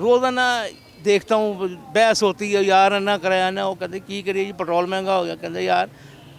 रोज़ाना देखता हूँ बहस होती है, यार इन्ना कराया ना, वो कहते की करिए जी पेट्रोल महंगा हो गया, कहते यार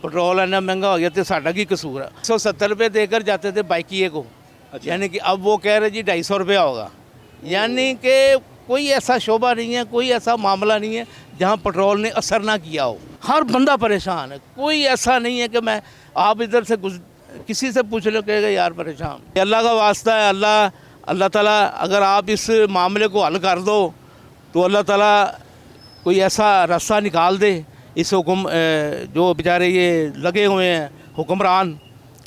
पेट्रोल इन्ना महंगा हो गया तो साडा की कसूर है। 170 रुपये देकर जाते थे बाइकिए को, यानी कि अब वो कह रहे जी 250 रुपया होगा। यानी कि कोई ऐसा शोबा नहीं है, कोई ऐसा मामला नहीं है जहाँ पेट्रोल ने असर ना किया हो। हर बंदा परेशान है, कोई ऐसा नहीं है कि मैं आप इधर से किसी से पूछ लो कहेगा यार परेशान। अल्लाह का वास्ता है, अल्लाह ताला अगर आप इस मामले को हल कर दो तो अल्लाह ताला कोई ऐसा रास्ता निकाल दे। इस जो बेचारे ये लगे हुए हैं हुक्मरान,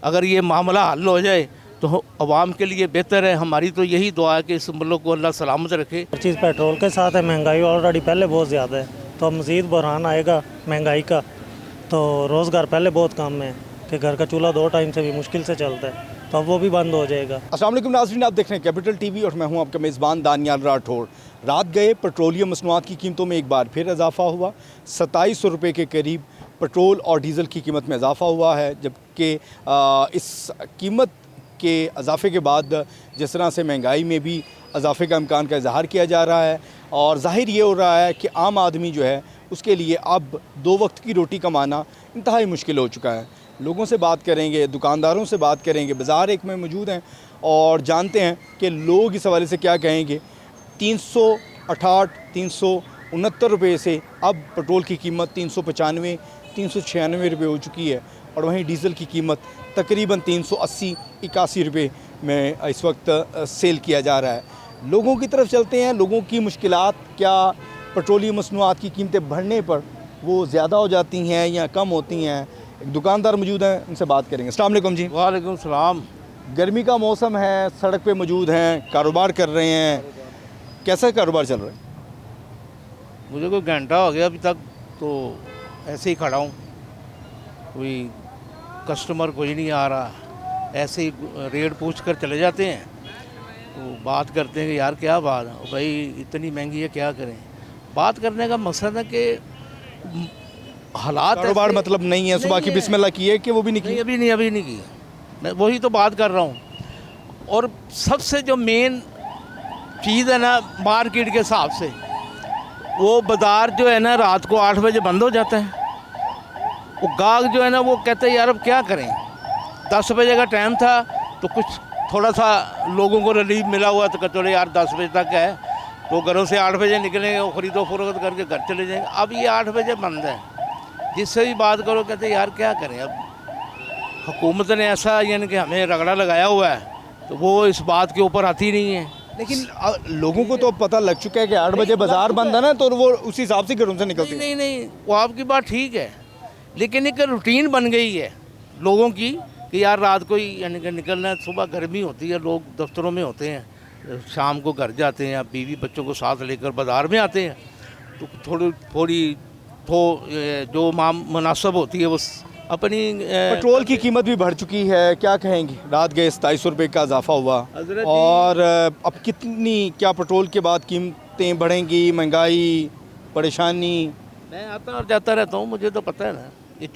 अगर ये मामला हल हो जाए तो अवाम के लिए बेहतर है। हमारी तो यही दुआ है कि इस मुल्क को अल्लाह सलामत रखे। हर चीज़ पेट्रोल के साथ है, महंगाई ऑलरेडी पहले बहुत ज़्यादा है, तो अब मज़ीद बहरान आएगा महंगाई का, तो रोज़गार पहले बहुत कम है कि घर का चूल्हा 2 टाइम से भी मुश्किल से चलता है, तो अब वो भी बंद हो जाएगा। अस्सलाम वालेकुम नाज़रीन, आप देख रहे हैं कैपिटल टीवी और मैं हूं आपका मेज़बान दानियाल राठौड़। रात गए पेट्रोलियम मसनूआत की कीमतों में एक बार फिर इजाफा हुआ। 2700 रुपये के करीब पेट्रोल और डीज़ल की कीमत में इजाफा हुआ है, जबकि इस कीमत के इजाफे के बाद जिस तरह से महंगाई में भी इजाफे का इम्कान का इजहार किया जा रहा है और ज़ाहिर ये हो रहा है कि आम आदमी जो है उसके लिए अब 2 वक्त की रोटी कमाना इंतहाई मुश्किल हो चुका है। लोगों से बात करेंगे, दुकानदारों से बात करेंगे, बाज़ार एक में मौजूद हैं और जानते हैं कि लोग इस हवाले से क्या कहेंगे। 368 369 रुपये से अब पेट्रोल की कीमत 395 396 रुपये हो चुकी है और वहीं डीज़ल की कीमत तकरीबन 380 81 रुपये में इस वक्त सेल किया जा रहा है। लोगों की तरफ चलते हैं, लोगों की मुश्किलात क्या पेट्रोलियम मसनूआत की कीमतें बढ़ने पर वो ज़्यादा हो जाती हैं या कम होती हैं। एक दुकानदार मौजूद हैं, उनसे बात करेंगे। अस्सलाम वालेकुम जी। वालेकुम सलाम। गर्मी का मौसम है, सड़क पे मौजूद हैं, कारोबार कर रहे हैं, कैसा कारोबार चल रहा है? मुझे कोई घंटा हो गया अभी तक तो ऐसे ही खड़ा हूँ, कोई कस्टमर कोई नहीं आ रहा। ऐसे ही रेट पूछ कर चले जाते हैं तो बात करते हैं कि यार क्या बात है भाई, इतनी महंगी है क्या करें। बात करने का मकसद है कि हालात कारोबार मतलब नहीं है। सुबह की बिस्मिल्लाह की है कि वो भी नहीं की? अभी नहीं की। मैं वही तो बात कर रहा हूँ। और सबसे जो मेन चीज़ है ना, मार्केट के हिसाब से वो बाज़ार जो है ना रात को 8 बजे बंद हो जाता है। वो गाहक जो है ना वो कहते हैं यार अब क्या करें। 10 बजे का टाइम था तो कुछ थोड़ा सा लोगों को रिलीफ मिला हुआ तो चलो यार 10 बजे तक है तो घरों से 8 बजे निकलेंगे, वो खरीदो फरोख्त करके घर चले जाएंगे। अब ये 8 बजे बंद है। जिससे भी बात करो कहते यार क्या करें। अब हुकूमत ने ऐसा यानी कि हमें रगड़ा लगाया हुआ है तो वो इस बात के ऊपर आती नहीं है। लेकिन लोगों को तो पता लग चुका है कि 8 बजे बाज़ार बंद है ना, तो वो उसी हिसाब से घरों से निकलते हैं। नहीं, वो आपकी बात ठीक है, लेकिन एक रूटीन बन गई है लोगों की कि यार रात को ही यानी कि निकलना है। सुबह गर्मी होती है, लोग दफ्तरों में होते हैं, शाम को घर जाते हैं, बीवी बच्चों को साथ लेकर बाज़ार में आते हैं तो थोड़ी जो मुनासिब होती है वो अपनी। पेट्रोल की कीमत भी बढ़ चुकी है, क्या कहेंगे? रात गए 2700 रुपये का इजाफा हुआ और अब क्या पेट्रोल के बाद कीमतें बढ़ेंगी, महंगाई, परेशानी? मैं आता और जाता रहता हूँ, मुझे तो पता है ना। ये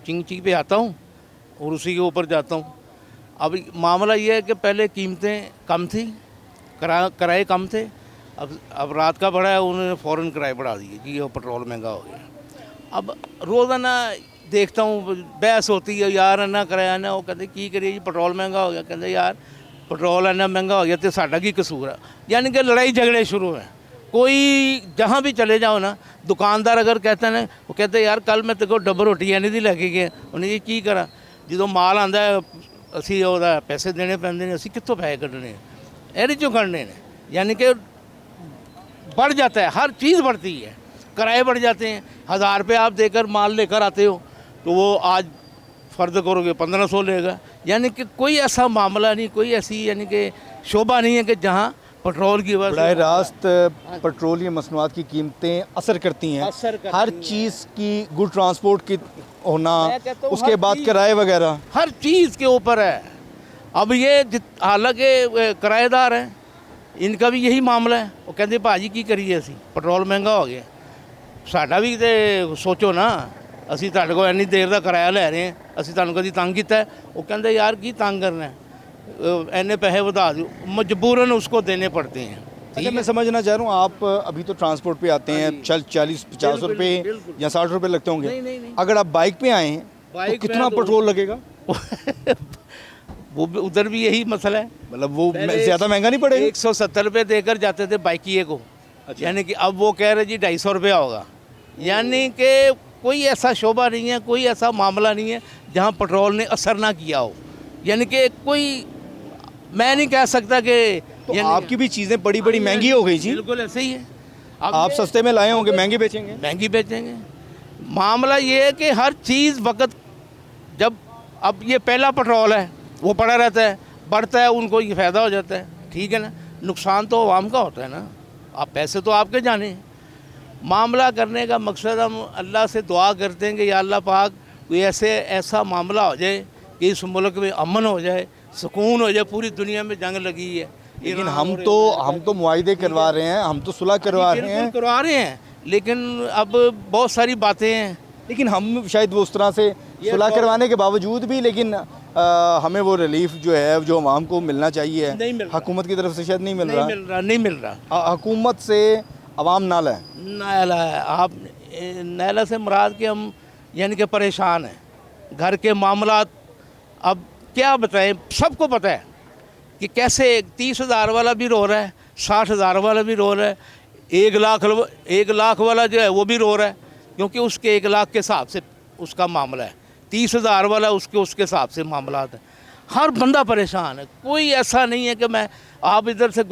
चिंग पे आता हूँ और उसी के ऊपर जाता हूँ। अब मामला ये है कि पहले कीमतें कम थी, किराए कम थे। अब रात का बढ़ा है, उन्होंने फ़ौरन किराए बढ़ा दिए कि ये पेट्रोल महंगा हो गया। अब रोज़ाना देखता हूँ बहस होती है, यार इन्ना कराया ना, वो कहते की करिए जी पेट्रोल महंगा हो गया, कहते यार पेट्रोल इन्ना महंगा हो गया तो साडा की कसूर है। यानी कि लड़ाई झगड़े शुरू हैं। कोई जहाँ भी चले जाओ ना, दुकानदार अगर कहते हैं ना, वो कहते यार कल मैं तेरे को डब्बल रोटियाँ नहीं दी लैके गया, उन्हें ये की करा। जो माल आंदा है असी ਉਹਦਾ पैसे देने पैंदे ने, असी कितों पैसे कढ़ने ਇਹਦੇ चों कढ़ने ने। यानी कि बढ़ जाता है, हर चीज़ बढ़ती है, किराए बढ़ जाते हैं। 1000 रुपये आप देकर माल लेकर आते हो तो वो आज फ़र्द करोगे 1500 लेगा। यानी कि कोई ऐसा मामला नहीं, कोई ऐसी यानी कि शोबा नहीं है कि जहाँ पेट्रोल की वजह बराह रास्त पेट्रोलियम मसनूआत की कीमतें असर करती हैं। हर चीज़ की गुड ट्रांसपोर्ट की होना, उसके बाद किराए वगैरह हर चीज़ के ऊपर है। अब ये हालांकि किराएदार हैं, इनका भी यही मामला है। वो कहते भाजी की करिए, असी पेट्रोल महंगा हो गया, साडा भी तो सोचो ना, असी तुहाडे कोल इन्नी देर का किराया लै रहे हैं, असी तुहानूं कदी तंग कीता है? वो कहते यार की तंग करना है, इन्ने पैसे बढ़ा दो, मजबूरन उसको देने पड़ते हैं। अच्छा, मैं समझना चाह रहा हूँ, आप अभी तो ट्रांसपोर्ट पे आते हैं, चल 40-50 बिल्कुल, रुपये बिल्कुल। या 60 रुपये लगते होंगे। नहीं। अगर आप बाइक पे आए हैं तो बाइक पे कितना हैं तो- पेट्रोल लगेगा? उधर भी यही मसला है। मतलब वो पहले ज़्यादा महंगा नहीं पड़ेगा? 170 रुपये देकर जाते थे बाइकिए को, यानी कि अब वो कह रहे जी 250 रुपया होगा। यानी कि कोई ऐसा शोबा नहीं है, कोई ऐसा मामला नहीं है जहाँ पेट्रोल ने असर ना किया हो। यानी कि कोई, मैं नहीं कह सकता कि तो यानी- आपकी भी चीज़ें बड़ी बड़ी महंगी हो गई जी। बिल्कुल ऐसे ही है। अब आप ये सस्ते में लाए होंगे, महंगे बेचेंगे। महंगी बेचेंगे। मामला ये है कि हर चीज़ वक्त, जब अब ये पहला पेट्रोल है वो पड़ा रहता है, बढ़ता है उनको ये फ़ायदा हो जाता है, ठीक है ना। नुकसान तो आवाम का होता है ना, आप पैसे तो आपके जाने हैं। मामला करने का मकसद हम अल्लाह से दुआ करते हैं कि या अल्लाह पाक कोई ऐसा मामला हो जाए कि इस मुल्क में अमन हो जाए, सुकून हो जाए। पूरी दुनिया में जंग लगी है, लेकिन ईरान हम और तो मुआहदे करवा रहे हैं, हम तो सुलह करवा रहे बिल्कुल हैं। करवा रहे हैं, लेकिन अब बहुत सारी बातें हैं। लेकिन हम शायद वो उस तरह से सुलह करवाने के बावजूद भी, लेकिन हमें वो रिलीफ जो है, जो आवाम को मिलना चाहिए, नहीं मिल रहा। हुकूमत की तरफ से शायद नहीं मिल नहीं मिल रहा। रहा। हुकूमत से आवाम नाला है। नाला है। आप नाला से मुराद के हम यानी कि परेशान हैं, घर के मामलात। अब क्या बताएं, सबको पता है कि कैसे 30,000 वाला भी रो रहा है, 60,000 वाला भी रो रहा है, 1 लाख वाला जो है वो भी रो रहा है, क्योंकि उसके 1 लाख के हिसाब से उसका मामला है। 30,000 वाला उसके हिसाब से मामला है। हर बंदा परेशान है, कोई ऐसा नहीं है कि मैं आप इधर से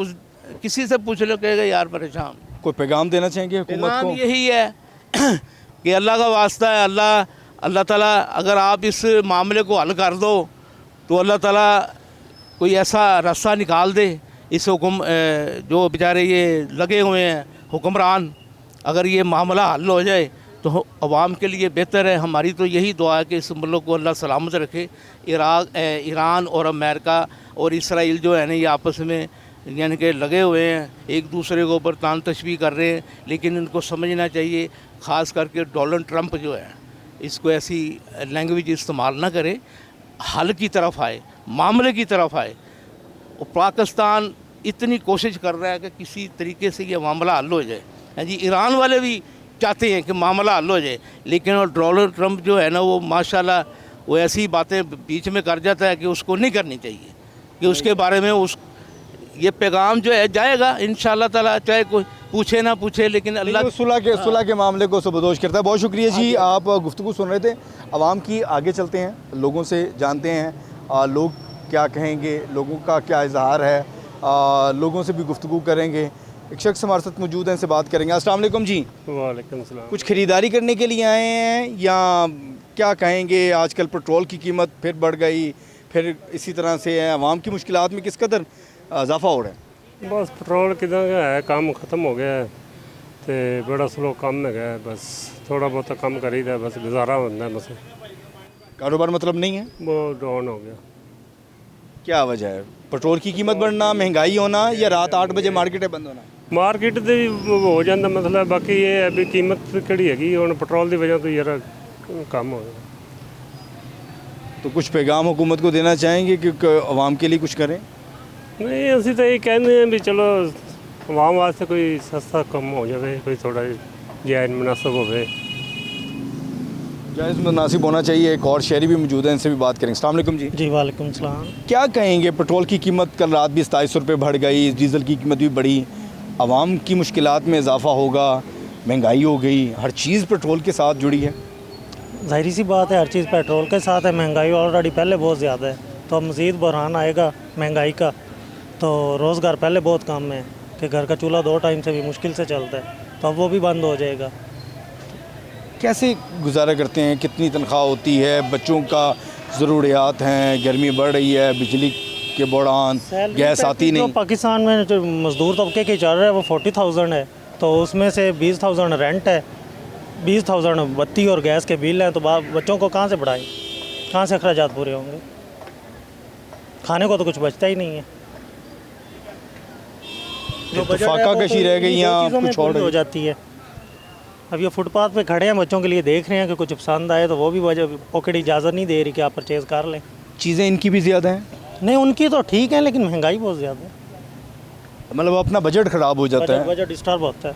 किसी से पूछ लो कहेगा यार परेशान। कोई पैगाम देना चाहेंगे हुकूमत पैगाम को? यही है कि अल्लाह का वास्ता है, अल्लाह ताला अगर आप इस मामले को हल कर दो तो अल्लाह ताला कोई ऐसा रास्ता निकाल दे। इस जो बेचारे ये लगे हुए हैं हुक्मरान, अगर ये मामला हल हो जाए तो अवाम के लिए बेहतर है। हमारी तो यही दुआ है कि इस मुल्क को अल्लाह सलामत रखे। ईरान और अमेरिका और इसराइल जो है ना, ये आपस में यानी कि लगे हुए हैं, एक दूसरे के ऊपर तान तशबीह कर रहे हैं। लेकिन इनको समझना चाहिए, ख़ास करके डोनाल्ड ट्रंप जो है, इसको ऐसी लैंग्वेज इस्तेमाल ना करे, हल की तरफ आए, मामले की तरफ आए। और पाकिस्तान इतनी कोशिश कर रहा है कि किसी तरीके से ये मामला हल हो जाए। हाँ जी, ईरान वाले भी चाहते हैं कि मामला हल हो जाए, लेकिन और डोनाल्ड ट्रंप जो है ना, वो माशाल्लाह वो ऐसी बातें बीच में कर जाता है कि उसको नहीं करनी चाहिए, कि उसके बारे में ये पैगाम जो है जाएगा इंशाअल्लाह ताला, चाहे कोई पूछे ना पूछे, लेकिन अल्लाह सुलह के मामले को सबदोश करता है। बहुत शुक्रिया जी, आप गुफ्तगू सुन रहे थे आवाम की। आगे चलते हैं, लोगों से जानते हैं लोग क्या कहेंगे, लोगों का क्या इजहार है, लोगों से भी गुफ्तगू करेंगे। एक शख्स हमारे साथ मौजूद हैं, इनसे बात करेंगे। अस्सलाम वालेकुम जी। वालेकुम सलाम। कुछ ख़रीदारी करने के लिए आए हैं या क्या कहेंगे? आजकल पेट्रोल की कीमत फिर बढ़ गई, फिर इसी तरह से है, आवाम की मुश्किलात में किस कदर इजाफा हो रहा है? बस पेट्रोल किदा है, काम ख़त्म हो गया है तो बड़ा स्लो काम है, बस थोड़ा बहुत कम करीदा, बस गुजारा होता है। बस कारोबार मतलब नहीं है, वो डाउन हो गया। क्या वजह है? पेट्रोल की कीमत बढ़ना, महंगाई होना, या रात 8 बजे मार्केटें बंद होना? मार्केट दे हो जाता मतलब, बाकी ये है भी कीमत किहड़ी हैगी हुण पेट्रोल की वजह तो यार कम हो गया। तो कुछ पैगाम हुकूमत को देना चाहेंगे कि आवाम के लिए कुछ करें? नहीं, असीं तो ये कहते हैं भी चलो आवाम वास्ते कोई सस्ता कम हो जाए, कोई थोड़ा जायज़ मुनासिब हो। जायज़ मुनासिब होना चाहिए। एक और शहरी भी मौजूद है, इनसे भी बात करेंगे। अस्सलाम वालेकुम जी। जी वालेकुम सलाम। क्या कहेंगे, पेट्रोल की कीमत कल रात भी 27 रुपये बढ़ गई, डीज़ल की कीमत भी बढ़ी, आवाम की मुश्किलात में इजाफा होगा, महंगाई हो गई, हर चीज़ पेट्रोल के साथ जुड़ी है। ज़ाहिर सी बात है, हर चीज़ पेट्रोल के साथ है। महंगाई ऑलरेडी पहले बहुत ज़्यादा है, तो अब मज़ीद बहरान आएगा महंगाई का। तो रोज़गार पहले बहुत कम है कि घर का चूल्हा 2 टाइम से भी मुश्किल से चलता है, तो अब वो भी बंद हो जाएगा। कैसे गुजारा करते हैं? कितनी तनख्वाह होती है? बच्चों का ज़रूरियात हैं, गर्मी बढ़ रही है, बिजली के बुढ़ान, गैस आती जो नहीं। पाकिस्तान में जो मज़दूर तबके के चल रहा है वो 40,000 है, तो उसमें से 20,000 रेंट है, 20,000 बत्ती और गैस के बिल हैं। तो बच्चों को कहाँ से बढ़ाएं, कहाँ से अखराजात पूरे होंगे? खाने को तो कुछ बचता ही नहीं है। जो बजट है फाका वो कशी रह गई इन्हीं या दो चीज़ों में कुछ और पूरी हो है? जाती है। अब ये फुटपाथ पे खड़े हैं, बच्चों के लिए देख रहे हैं कि कुछ पसंद आए, तो वो भी वजह पॉकेट इजाज़त नहीं दे रही कि आप परचेज़ कर लें। चीज़ें इनकी भी ज़्यादा हैं। नहीं, उनकी तो ठीक है, लेकिन महंगाई बहुत ज़्यादा है। मतलब अपना बजट ख़राब हो जाता है, बजट डिस्टर्ब होता है,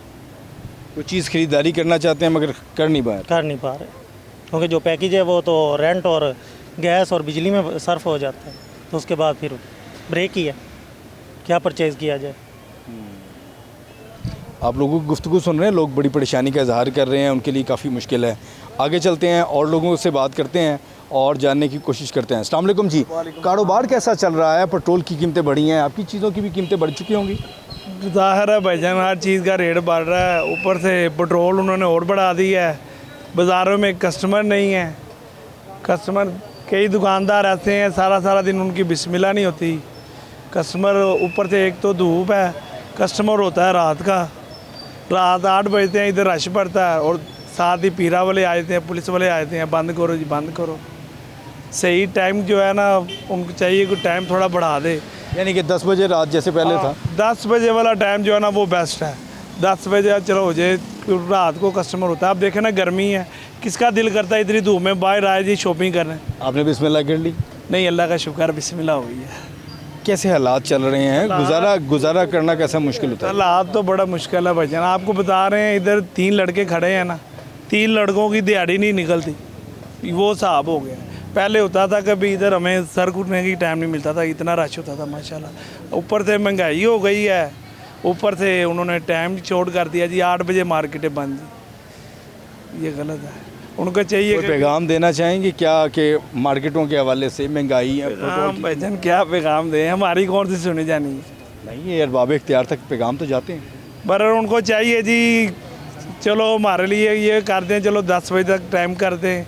कोई चीज़ खरीदारी करना चाहते हैं मगर कर नहीं पा रहे। कर नहीं पा रहे, क्योंकि जो पैकेज है वो तो रेंट और गैस और बिजली में सर्फ हो जाता है, तो उसके बाद फिर ब्रेक ही है, क्या परचेज़ किया जाए। आप लोगों की गुफ्तगू सुन रहे हैं, लोग बड़ी परेशानी का इजहार कर रहे हैं, उनके लिए काफ़ी मुश्किल है। आगे चलते हैं और लोगों से बात करते हैं और जानने की कोशिश करते हैं। अस्सलाम वालेकुम जी, कारोबार कैसा चल रहा है? पेट्रोल की कीमतें बढ़ी हैं, आपकी चीज़ों की भी कीमतें बढ़ चुकी होंगी। ज़ाहिर है भाईजान, हर चीज़ का रेट बढ़ रहा है, ऊपर से पेट्रोल उन्होंने और बढ़ा दिया है। बाज़ारों में कस्टमर नहीं है, कस्टमर कई दुकानदार ऐसे हैं सारा सारा दिन उनकी बिस्मिल्लाह नहीं होती। कस्टमर ऊपर से एक तो धूप है, कस्टमर होता है रात का, रात 8 बजते हैं, इधर रश पड़ता है और साथ ही पीरा वाले आए थे, पुलिस वाले आए थे, बंद करो जी बंद करो। सही टाइम जो है ना, उनको चाहिए कि टाइम थोड़ा बढ़ा दे, यानी कि 10 बजे रात जैसे पहले था। 10 बजे वाला टाइम जो है ना वो बेस्ट है। 10 बजे चलो हो जाए, रात को कस्टमर होता है। अब देखें ना, गर्मी है, किसका दिल करता है इतनी धूप में बाहर आए जी शॉपिंग करने। आपने बिस्मिल्लाह कर ली? नहीं, अल्लाह का शुक्र, बिस्मिल्लाह हुई है। कैसे हालात चल रहे हैं? गुजारा करना कैसा मुश्किल होता है? हालात तो बड़ा मुश्किल है भाईजान, आपको बता रहे हैं, इधर 3 लड़के खड़े हैं ना, 3 लड़कों की दिहाड़ी नहीं निकलती, वो हिसाब हो गया। पहले होता था कभी इधर हमें सर घुटने की टाइम नहीं मिलता था, इतना रश होता था माशाल्लाह। ऊपर से महंगाई हो गई है, ऊपर से उन्होंने टाइम छोड़ कर दिया जी, 8 बजे मार्केटें बंद जी। ये गलत है, उनको चाहिए कोई पैगाम देना चाहेंगे क्या कि मार्केटों के हवाले से महंगाई है? पैगाम भाईजान क्या पैगाम दें, हमारी कौन सी सुनी जानी है। नहीं है, अरबाब इख्तियार तक पैगाम तो जाते हैं। पर उनको चाहिए जी, चलो हमारे लिए ये कर दें, चलो 10 बजे तक टाइम कर दें,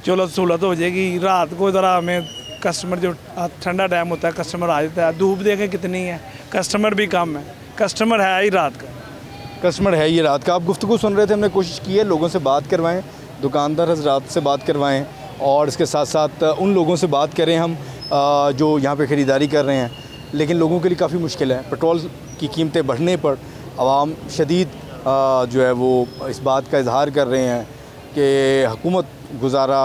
चलो सहूलत हो जाएगी। रात को ज़रा हमें कस्टमर, जो ठंडा टाइम होता है कस्टमर आ जाता है, धूप देखें कितनी है, कस्टमर भी कम है, कस्टमर है ही रात का। कस्टमर है ये रात का। आप गुफ्तगू सुन रहे थे, हमने कोशिश की है लोगों से बात करवाएं, दुकानदार हजरात से बात करवाएं और इसके साथ साथ उन लोगों से बात करें हम जो यहाँ पे ख़रीदारी कर रहे हैं। लेकिन लोगों के लिए काफ़ी मुश्किल है। पेट्रोल की कीमतें बढ़ने पर आवाम शदीद जो है वो इस बात का इजहार कर रहे हैं कि हुकूमत गुजारा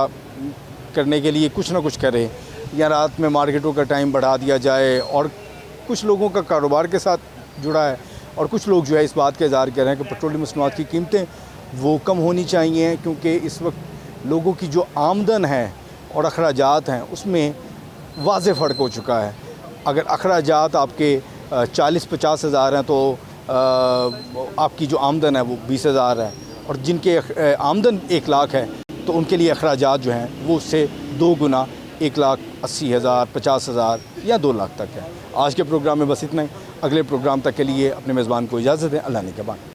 करने के लिए कुछ ना कुछ करे, या रात में मार्केटों का टाइम बढ़ा दिया जाए। और कुछ लोगों का कारोबार के साथ जुड़ा है और कुछ लोग जो है इस बात का इजहार कर रहे हैं कि पेट्रोलियम मसनूआत की कीमतें वो कम होनी चाहिए, क्योंकि इस वक्त लोगों की जो आमदन है और अखराजात हैं उसमें वाज़ेह फ़र्क हो चुका है। अगर अखराजात आपके 40-50 हज़ार हैं तो आपकी जो आमदन है वो 20 हज़ार है, और जिनके आमदन 1 लाख है तो उनके लिए अखराजात जो हैं वो उससे 2 गुना 1,80,000, 50,000 या 2 लाख तक है। आज के प्रोग्राम में बस इतना ही। अगले प्रोग्राम तक के लिए अपने मेज़बान को इजाज़त दें। अल्लाह ने के बाद।